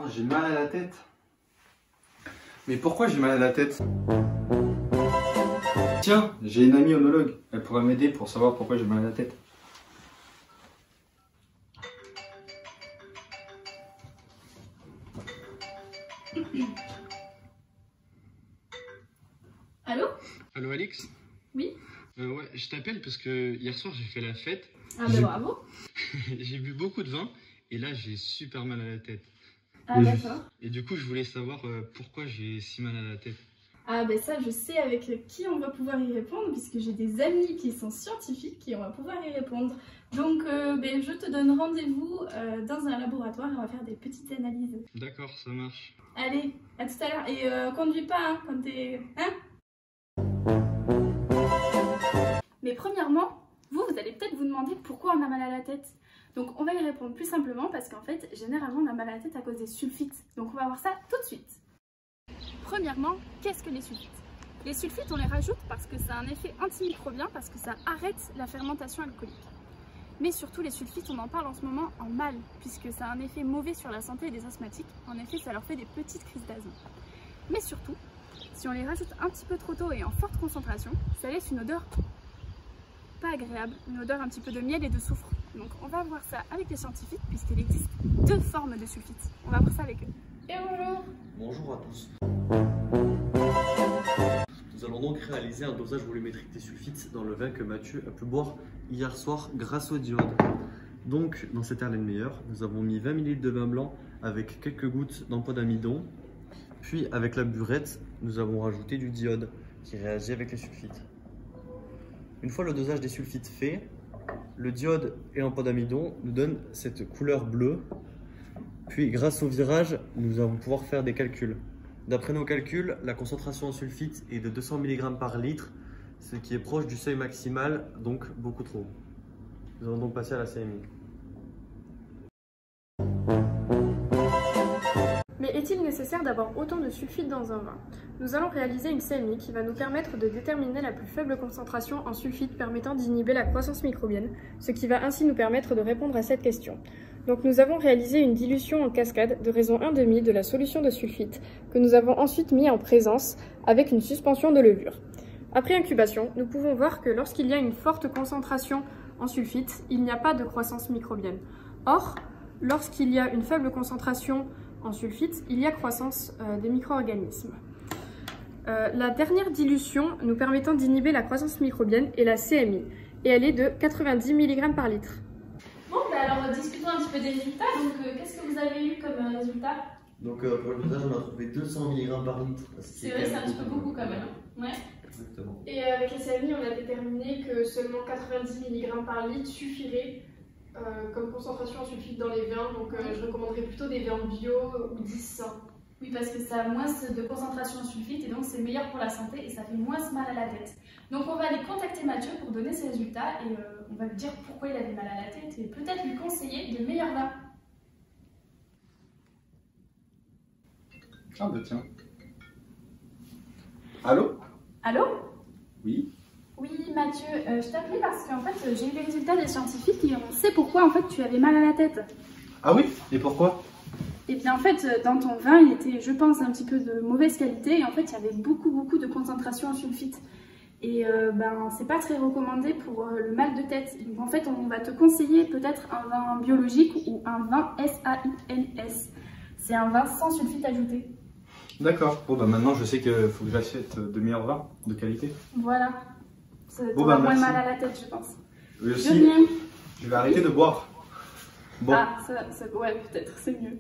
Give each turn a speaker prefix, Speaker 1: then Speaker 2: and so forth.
Speaker 1: Oh, j'ai mal à la tête. Mais pourquoi j'ai mal à la tête? Tiens, j'ai une amie onologue. Elle pourrait m'aider pour savoir pourquoi j'ai mal à la tête.
Speaker 2: Allô?
Speaker 3: Allô Alix?
Speaker 2: Oui?
Speaker 3: Ouais, je t'appelle parce que hier soir j'ai fait la fête.
Speaker 2: Ah bah bravo.
Speaker 3: J'ai bu beaucoup de vin et là j'ai super mal à la tête.
Speaker 2: Ah d'accord.
Speaker 3: Et du coup je voulais savoir pourquoi j'ai si mal à la tête.
Speaker 2: Ah ben ça je sais avec qui on va pouvoir y répondre puisque j'ai des amis qui sont scientifiques et on va pouvoir y répondre. Donc je te donne rendez-vous dans un laboratoire et on va faire des petites analyses.
Speaker 3: D'accord, ça marche.
Speaker 2: Allez, à tout à l'heure. Et conduis pas hein, quand t'es... Hein? Mais premièrement, vous allez peut-être vous demander pourquoi on a mal à la tête. Donc on va y répondre plus simplement parce qu'en fait, généralement on a mal à la tête à cause des sulfites. Donc on va voir ça tout de suite. Premièrement, qu'est-ce que les sulfites? Les sulfites, on les rajoute parce que ça a un effet antimicrobien, parce que ça arrête la fermentation alcoolique. Mais surtout, les sulfites, on en parle en ce moment en mal, puisque ça a un effet mauvais sur la santé des asthmatiques. En effet, ça leur fait des petites crises d'asthme. Mais surtout, si on les rajoute un petit peu trop tôt et en forte concentration, ça laisse une odeur pas agréable, une odeur un petit peu de miel et de soufre. Donc on va voir ça avec les scientifiques, puisqu'il existe deux formes de sulfites. On va voir ça avec eux. Et bonjour!
Speaker 4: Bonjour à tous. Nous allons donc réaliser un dosage volumétrique des sulfites dans le vin que Mathieu a pu boire hier soir grâce au diode. Donc dans cette Erlen Meyer, nous avons mis 20 ml de vin blanc avec quelques gouttes d'ampoule d'amidon. Puis avec la burette, nous avons rajouté du diode qui réagit avec les sulfites. Une fois le dosage des sulfites fait, le diode et l'ampoule d'amidon nous donnent cette couleur bleue. Puis grâce au virage, nous allons pouvoir faire des calculs. D'après nos calculs, la concentration en sulfite est de 200 mg par litre, ce qui est proche du seuil maximal, donc beaucoup trop. Nous allons donc passer à la CMI.
Speaker 5: Mais est-il nécessaire d'avoir autant de sulfite dans un vin? Nous allons réaliser une CMI qui va nous permettre de déterminer la plus faible concentration en sulfite permettant d'inhiber la croissance microbienne, ce qui va ainsi nous permettre de répondre à cette question. Donc nous avons réalisé une dilution en cascade de raison 1,5 de la solution de sulfite que nous avons ensuite mis en présence avec une suspension de levure. Après incubation, nous pouvons voir que lorsqu'il y a une forte concentration en sulfite, il n'y a pas de croissance microbienne. Or, lorsqu'il y a une faible concentration en sulfite, il y a croissance des micro-organismes. La dernière dilution nous permettant d'inhiber la croissance microbienne est la CMI et elle est de 90 mg par litre.
Speaker 2: Bon, alors discutons un petit peu des résultats. Donc, qu'est-ce que vous avez eu comme résultat?
Speaker 4: Donc pour le dosage, on a trouvé 200 mg par litre.
Speaker 2: C'est vrai, c'est un petit peu beaucoup quand même. Ouais.
Speaker 4: Exactement.
Speaker 5: Et avec la CMI, on a déterminé que seulement 90 mg par litre suffirait comme concentration en sulfite dans les vins. Donc je recommanderais plutôt des vins bio ou 10.
Speaker 2: Oui, parce que ça a moins de concentration en sulfite et donc c'est meilleur pour la santé et ça fait moins mal à la tête. Donc on va aller contacter Mathieu pour donner ses résultats et on va lui dire pourquoi il avait mal à la tête et peut-être lui conseiller de meilleurs vins.
Speaker 1: Ah bah tiens. Allô?
Speaker 2: Allô?
Speaker 1: Oui?
Speaker 2: Oui, Mathieu, je t'appelais parce qu'en fait j'ai eu les résultats des scientifiques et on sait pourquoi en fait tu avais mal à la tête.
Speaker 1: Ah oui? Et pourquoi?
Speaker 2: Et bien en fait, dans ton vin, il était, je pense, un petit peu de mauvaise qualité et en fait, il y avait beaucoup de concentration en sulfite. Et c'est pas très recommandé pour le mal de tête. Donc en fait, on va te conseiller peut-être un vin biologique ou un vin SAINS. C'est un vin sans sulfite ajouté.
Speaker 1: D'accord. Bon bah maintenant je sais qu'il faut que j'achète de meilleurs vins de qualité.
Speaker 2: Voilà. Ça
Speaker 1: Bon,
Speaker 2: t'aura
Speaker 1: bah,
Speaker 2: moins
Speaker 1: merci.
Speaker 2: mal à la tête, je pense.
Speaker 1: Oui,
Speaker 2: De
Speaker 1: aussi,
Speaker 2: rien.
Speaker 1: je vais arrêter de boire. Bon.
Speaker 2: Ah, ouais, peut-être, c'est mieux.